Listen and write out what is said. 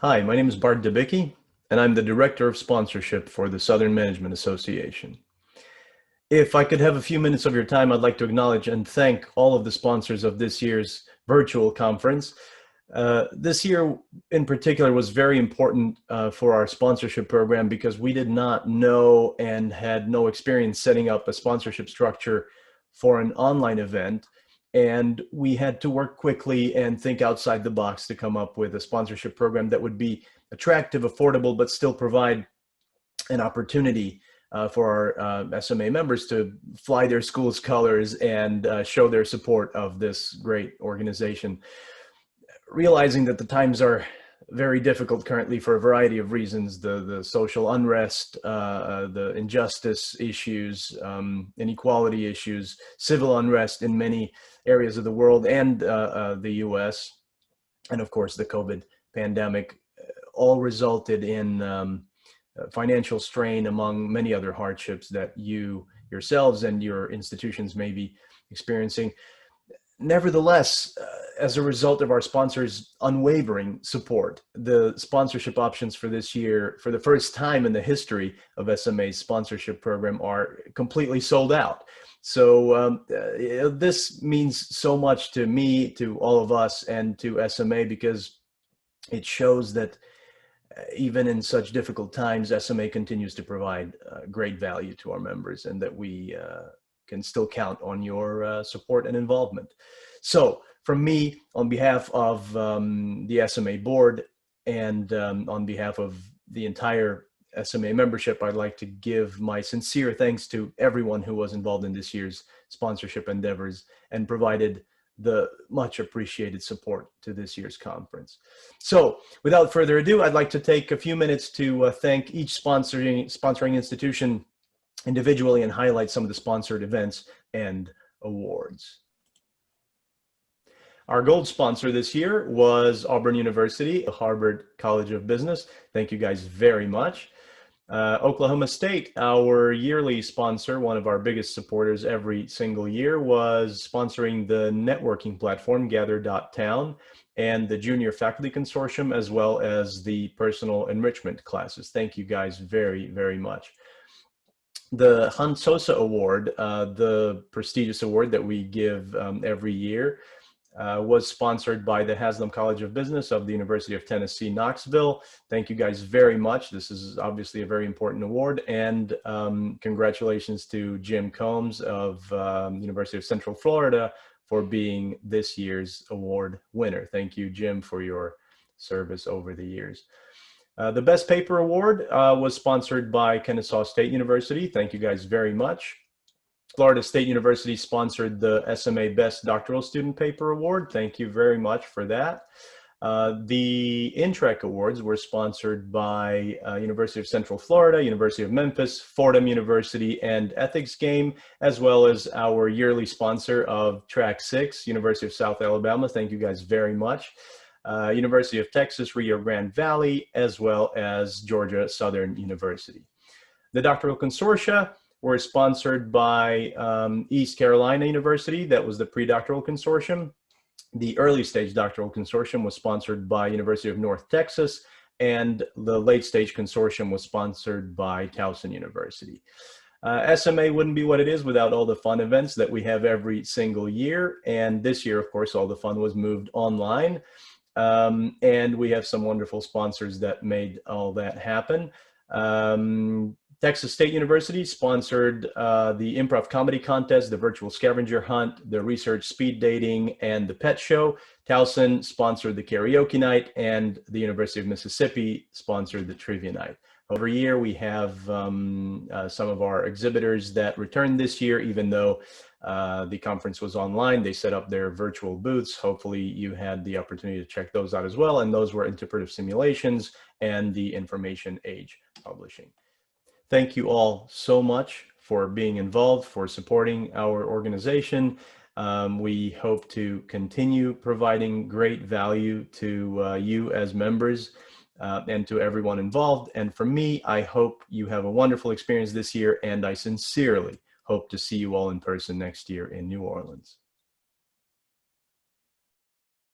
Hi, my name is Bart Debicki, and I'm the Director of Sponsorship for the Southern Management Association. If I could have a few minutes of your time, I'd like to acknowledge and thank all of the sponsors of this year's virtual conference. This year in particular was very important for our sponsorship program because we did not know and had no experience setting up a sponsorship structure for an online event. And we had to work quickly and think outside the box to come up with a sponsorship program that would be attractive, affordable, but still provide an opportunity for our SMA members to fly their school's colors and show their support of this great organization. Realizing that the times are very difficult currently for a variety of reasons, the social unrest, the injustice issues, inequality issues, civil unrest in many areas of the world and the US, and of course the COVID pandemic, all resulted in financial strain among many other hardships that you yourselves and your institutions may be experiencing. Nevertheless, as a result of our sponsors' unwavering support, the sponsorship options for this year, for the first time in the history of SMA's sponsorship program, are completely sold out. So this means so much to me, to all of us, and to SMA, because it shows that even in such difficult times, SMA continues to provide great value to our members, and that we can still count on your support and involvement. So from me, on behalf of the SMA board and on behalf of the entire SMA membership, I'd like to give my sincere thanks to everyone who was involved in this year's sponsorship endeavors and provided the much appreciated support to this year's conference. So without further ado, I'd like to take a few minutes to thank each sponsoring institution individually and highlight some of the sponsored events and awards. Our gold sponsor this year was Auburn University, the Harvard College of Business. Thank you guys very much. Oklahoma State, our yearly sponsor, one of our biggest supporters every single year, was sponsoring the networking platform Gather.town and the Junior Faculty Consortium, as well as the personal enrichment classes. Thank you guys very, very much. The Hans Sosa Award, the prestigious award that we give every year, was sponsored by the Haslam College of Business of the University of Tennessee, Knoxville. Thank you guys very much. This is obviously a very important award, and congratulations to Jim Combs of University of Central Florida for being this year's award winner. Thank you, Jim, for your service over the years. The Best Paper Award was sponsored by Kennesaw State University. Thank you guys very much. Florida State University sponsored the SMA Best Doctoral Student Paper Award. Thank you very much for that. The Intrec Awards were sponsored by University of Central Florida, University of Memphis, Fordham University, and Ethics Game, as well as our yearly sponsor of Track 6, University of South Alabama. Thank you guys very much. University of Texas, Rio Grande Valley, as well as Georgia Southern University. The doctoral consortia were sponsored by East Carolina University. That was the pre-doctoral consortium. The early stage doctoral consortium was sponsored by University of North Texas, and the late stage consortium was sponsored by Towson University. SMA wouldn't be what it is without all the fun events that we have every single year. And this year, of course, all the fun was moved online. And we have some wonderful sponsors that made all that happen. Texas State University sponsored the Improv Comedy Contest, the Virtual Scavenger Hunt, the Research Speed Dating, and the Pet Show. Towson sponsored the Karaoke Night, and the University of Mississippi sponsored the Trivia Night. Every year we have some of our exhibitors that returned this year, even though the conference was online. They set up their virtual booths. Hopefully you had the opportunity to check those out as well. And those were Interpretive Simulations and the Information Age Publishing. Thank you all so much for being involved, for supporting our organization. We hope to continue providing great value to you as members and to everyone involved. And for me, I hope you have a wonderful experience this year, and I sincerely hope to see you all in person next year in New Orleans.